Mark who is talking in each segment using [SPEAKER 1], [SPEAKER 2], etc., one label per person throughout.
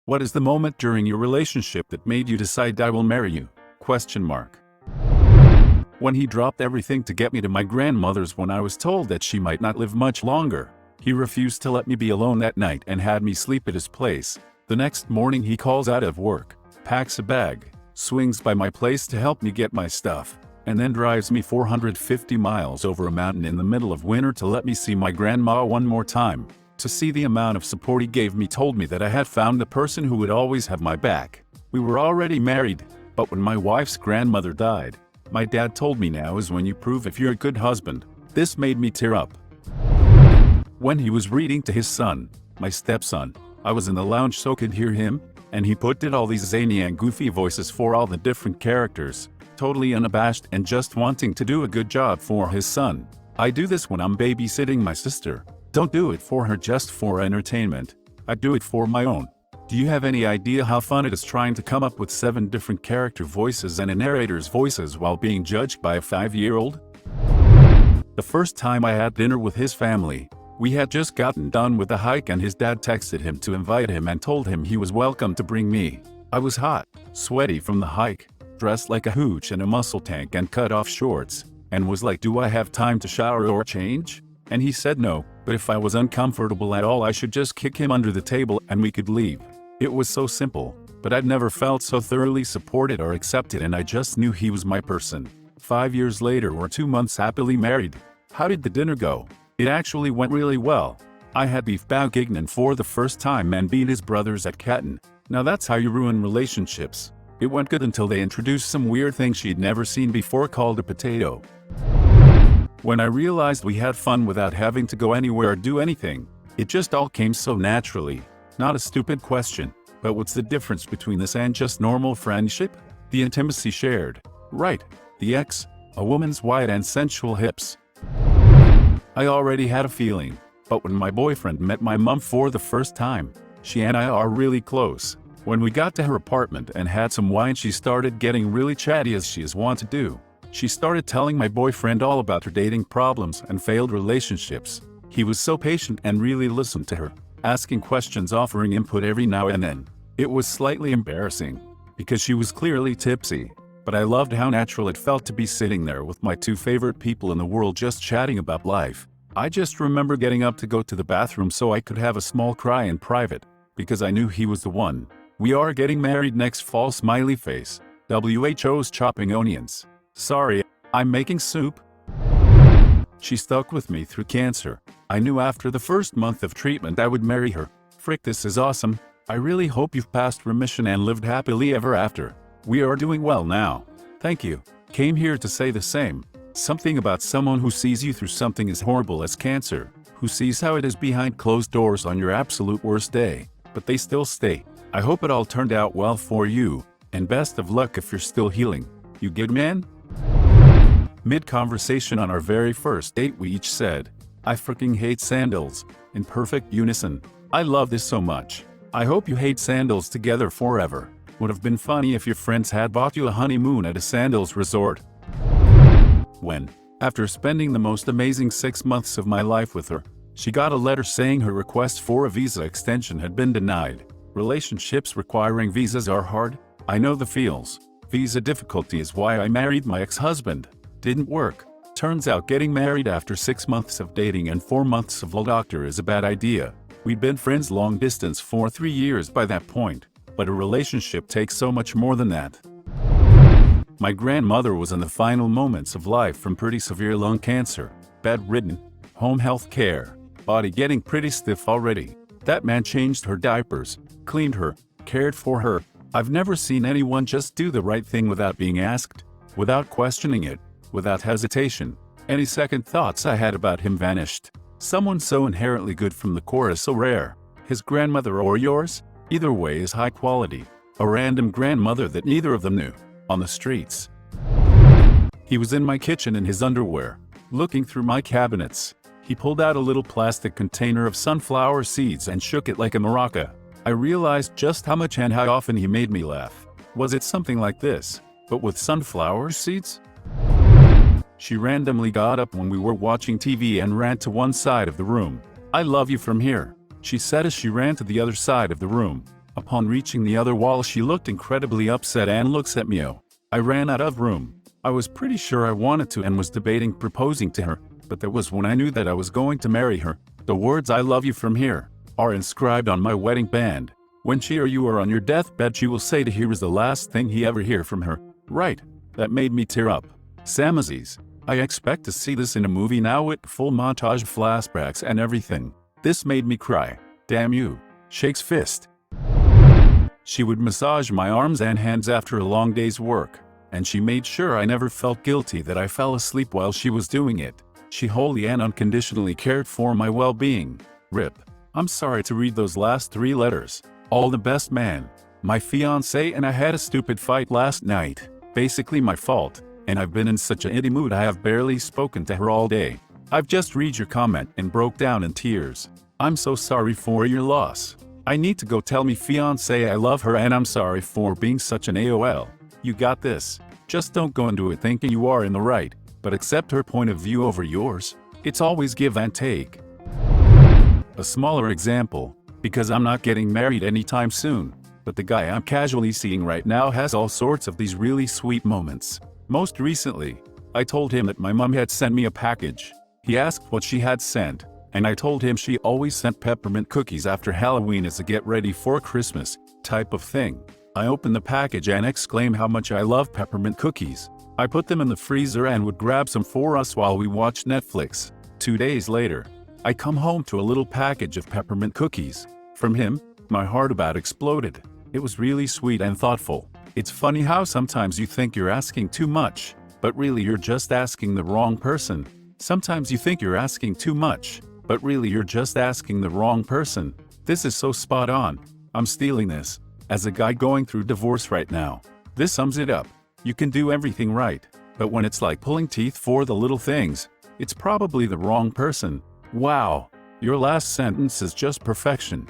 [SPEAKER 1] What is the moment during your relationship that made you decide I will marry you? When he dropped everything to get me to my grandmother's when I was told that she might not live much longer. He refused to let me be alone that night and had me sleep at his place. The next morning he calls out of work, packs a bag, swings by my place to help me get my stuff, and then drives me 450 miles over a mountain in the middle of winter to let me see my grandma one more time. To see the amount of support he gave me told me that I had found the person who would always have my back. We were already married, but when my wife's grandmother died, my dad told me now is when you prove if you're a good husband. This made me tear up. When he was reading to his son, my stepson, I was in the lounge so could hear him, and he did all these zany and goofy voices for all the different characters, totally unabashed and just wanting to do a good job for his son. I do this when I'm babysitting my sister. Don't do it for her just for entertainment. I do it for my own. Do you have any idea how fun it is trying to come up with 7 different character voices and a narrator's voices while being judged by a 5-year-old? The first time I had dinner with his family, we had just gotten done with the hike and his dad texted him to invite him and told him he was welcome to bring me. I was hot, sweaty from the hike, dressed like a hooch in a muscle tank and cut off shorts, and was like, do I have time to shower or change? And he said no, but if I was uncomfortable at all I should just kick him under the table and we could leave. It was so simple, but I'd never felt so thoroughly supported or accepted, and I just knew he was my person. 5 years later we're 2 months happily married. How did the dinner go? It actually went really well. I had beef bourguignon for the first time and beat his brothers at Caton. Now that's how you ruin relationships. It went good until they introduced some weird thing she'd never seen before called a potato. When I realized we had fun without having to go anywhere or do anything, it just all came so naturally. Not a stupid question, but what's the difference between this and just normal friendship? The intimacy shared. Right, the X, a woman's wide and sensual hips. I already had a feeling, but when my boyfriend met my mom for the first time, she and I are really close. When we got to her apartment and had some wine, she started getting really chatty as she is wont to do. She started telling my boyfriend all about her dating problems and failed relationships. He was so patient and really listened to her, asking questions, offering input every now and then. It was slightly embarrassing, because she was clearly tipsy, but I loved how natural it felt to be sitting there with my 2 favorite people in the world just chatting about life. I just remember getting up to go to the bathroom so I could have a small cry in private, because I knew he was the one. We are getting married next fall, smiley face. WHO's chopping onions. Sorry, I'm making soup. She stuck with me through cancer. I knew after the first month of treatment I would marry her. Frick, this is awesome. I really hope you've passed remission and lived happily ever after. We are doing well now. Thank you. Came here to say the same. Something about someone who sees you through something as horrible as cancer, who sees how it is behind closed doors on your absolute worst day, but they still stay. I hope it all turned out well for you, and best of luck if you're still healing. You good, man? Mid-conversation on our very first date we each said, I freaking hate sandals, in perfect unison. I love this so much. I hope you hate sandals together forever. Would have been funny if your friends had bought you a honeymoon at a sandals resort. When, after spending the most amazing 6 months of my life with her, she got a letter saying her request for a visa extension had been denied. Relationships requiring visas are hard. I know the feels. Visa difficulty is why I married my ex-husband. Didn't work. Turns out getting married after 6 months of dating and 4 months of doctor is a bad idea. We'd been friends long distance for 3 years by that point, but a relationship takes so much more than that. My grandmother was in the final moments of life from pretty severe lung cancer, bedridden, home health care, body getting pretty stiff already. That man changed her diapers, cleaned her, cared for her. I've never seen anyone just do the right thing without being asked, without questioning it, without hesitation. Any second thoughts I had about him vanished. Someone so inherently good from the core is so rare. His grandmother or yours? Either way is high quality. A random grandmother that neither of them knew. On the streets. He was in my kitchen in his underwear, looking through my cabinets. He pulled out a little plastic container of sunflower seeds and shook it like a maraca. I realized just how much and how often he made me laugh. Was it something like this, but with sunflower seeds? She randomly got up when we were watching TV and ran to one side of the room. I love you from here, she said as she ran to the other side of the room. Upon reaching the other wall, she looked incredibly upset and looks at me. Oh, I ran out of room. I was pretty sure I wanted to and was debating proposing to her, but that was when I knew that I was going to marry her. The words "I love you from here" are inscribed on my wedding band. When she or you are on your deathbed, she will say to here is the last thing he ever hear from her. Right. That made me tear up. Samazis. I expect to see this in a movie now with full montage flashbacks and everything. This made me cry. Damn you. Shakes fist. She would massage my arms and hands after a long day's work, and she made sure I never felt guilty that I fell asleep while she was doing it. She wholly and unconditionally cared for my well-being. RIP. I'm sorry to read those last 3 letters. All the best, man. My fiancé and I had a stupid fight last night. Basically my fault, and I've been in such a itty mood I have barely spoken to her all day. I've just read your comment and broke down in tears. I'm so sorry for your loss. I need to go tell me fiancé I love her and I'm sorry for being such an AOL. You got this. Just don't go into it thinking you are in the right, but accept her point of view over yours. It's always give and take. A smaller example, because I'm not getting married anytime soon, but the guy I'm casually seeing right now has all sorts of these really sweet moments. Most recently, I told him that my mom had sent me a package. He asked what she had sent, and I told him she always sent peppermint cookies after Halloween as a get ready for Christmas type of thing. I opened the package and exclaimed how much I love peppermint cookies. I put them in the freezer and would grab some for us while we watched Netflix. 2 days later, I come home to a little package of peppermint cookies. From him, my heart about exploded. It was really sweet and thoughtful. It's funny how sometimes you think you're asking too much, but really you're just asking the wrong person. Sometimes you think you're asking too much, but really you're just asking the wrong person. This is so spot on. I'm stealing this. As a guy going through divorce right now, this sums it up. You can do everything right, but when it's like pulling teeth for the little things, it's probably the wrong person. Wow, your last sentence is just perfection.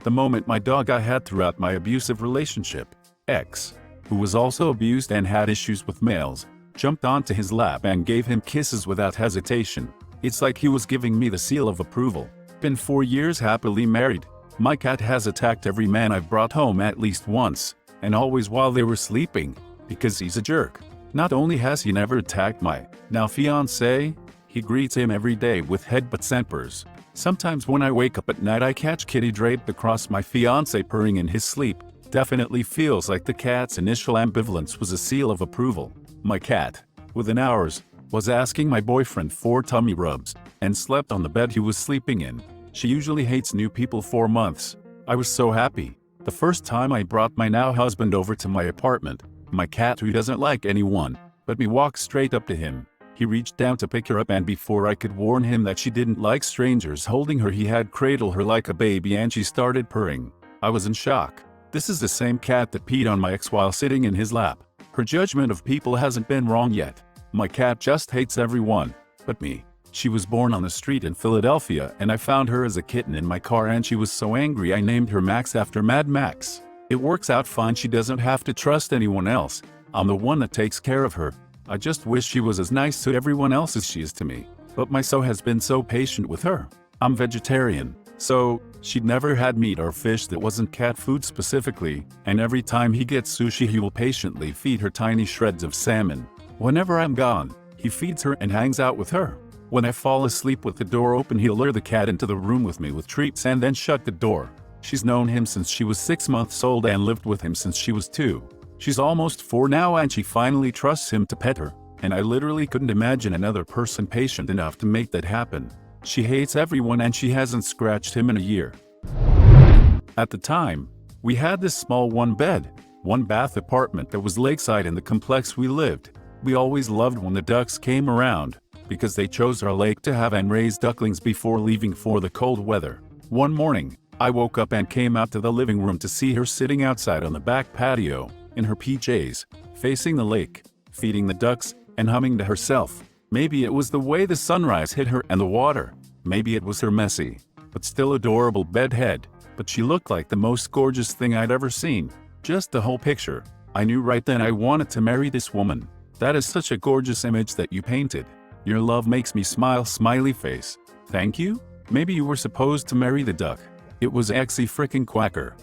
[SPEAKER 1] The moment my dog I had throughout my abusive relationship, X, who was also abused and had issues with males, jumped onto his lap and gave him kisses without hesitation. It's like he was giving me the seal of approval. Been 4 years happily married. My cat has attacked every man I've brought home at least once, and always while they were sleeping, because he's a jerk. Not only has he never attacked my now fiancé, he greets him every day with headbutts and purrs. Sometimes when I wake up at night I catch Kitty draped across my fiancé purring in his sleep. Definitely feels like the cat's initial ambivalence was a seal of approval. My cat, within hours, was asking my boyfriend for tummy rubs, and slept on the bed he was sleeping in. She usually hates new people for months. I was so happy. The first time I brought my now husband over to my apartment, my cat, who doesn't like anyone but me, walked straight up to him. He reached down to pick her up, and before I could warn him that she didn't like strangers holding her, he had cradled her like a baby and she started purring. I was in shock. This is the same cat that peed on my ex while sitting in his lap. Her judgment of people hasn't been wrong yet. My cat just hates everyone but me. She was born on the street in Philadelphia, and I found her as a kitten in my car, and she was so angry I named her Max after Mad Max. It works out fine. She doesn't have to trust anyone else. I'm the one that takes care of her. I just wish she was as nice to everyone else as she is to me. But my so has been so patient with her. I'm vegetarian, so she'd never had meat or fish that wasn't cat food specifically, and every time he gets sushi he will patiently feed her tiny shreds of salmon. Whenever I'm gone, he feeds her and hangs out with her. When I fall asleep with the door open, he'll lure the cat into the room with me with treats and then shut the door. She's known him since she was 6 months old and lived with him since she was 2. She's almost 4 now, and she finally trusts him to pet her, and I literally couldn't imagine another person patient enough to make that happen. She hates everyone and she hasn't scratched him in a year. At the time, we had this small 1-bed, 1-bath apartment that was lakeside in the complex we lived. We always loved when the ducks came around, because they chose our lake to have and raise ducklings before leaving for the cold weather. One morning, I woke up and came out to the living room to see her sitting outside on the back patio, in her PJs, facing the lake, feeding the ducks, and humming to herself. Maybe it was the way the sunrise hit her and the water. Maybe it was her messy, but still adorable bed head. But she looked like the most gorgeous thing I'd ever seen. Just the whole picture. I knew right then I wanted to marry this woman. That is such a gorgeous image that you painted. Your love makes me smile, smiley face. Thank you? Maybe you were supposed to marry the duck. It was Axie frickin' Quacker.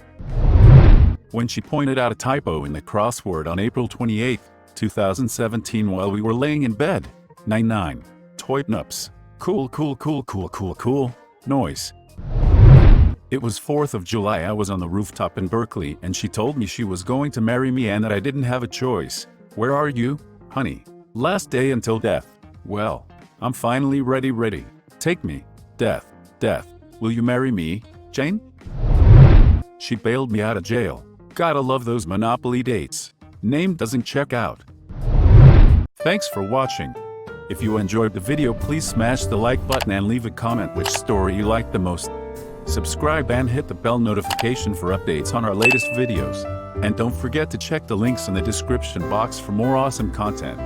[SPEAKER 1] When she pointed out a typo in the crossword on April 28, 2017 while we were laying in bed. 99. Toitnups. Cool. Noise. It was 4th of July. I was on the rooftop in Berkeley and she told me she was going to marry me and that I didn't have a choice. Where are you, honey? Last day until death. Well, I'm finally ready. Take me. Death. Will you marry me, Jane? She bailed me out of jail. Gotta love those Monopoly dates. Name doesn't check out. Thanks for watching. If you enjoyed the video, please smash the like button and leave a comment which story you liked the most. Subscribe and hit the bell notification for updates on our latest videos. And don't forget to check the links in the description box for more awesome content.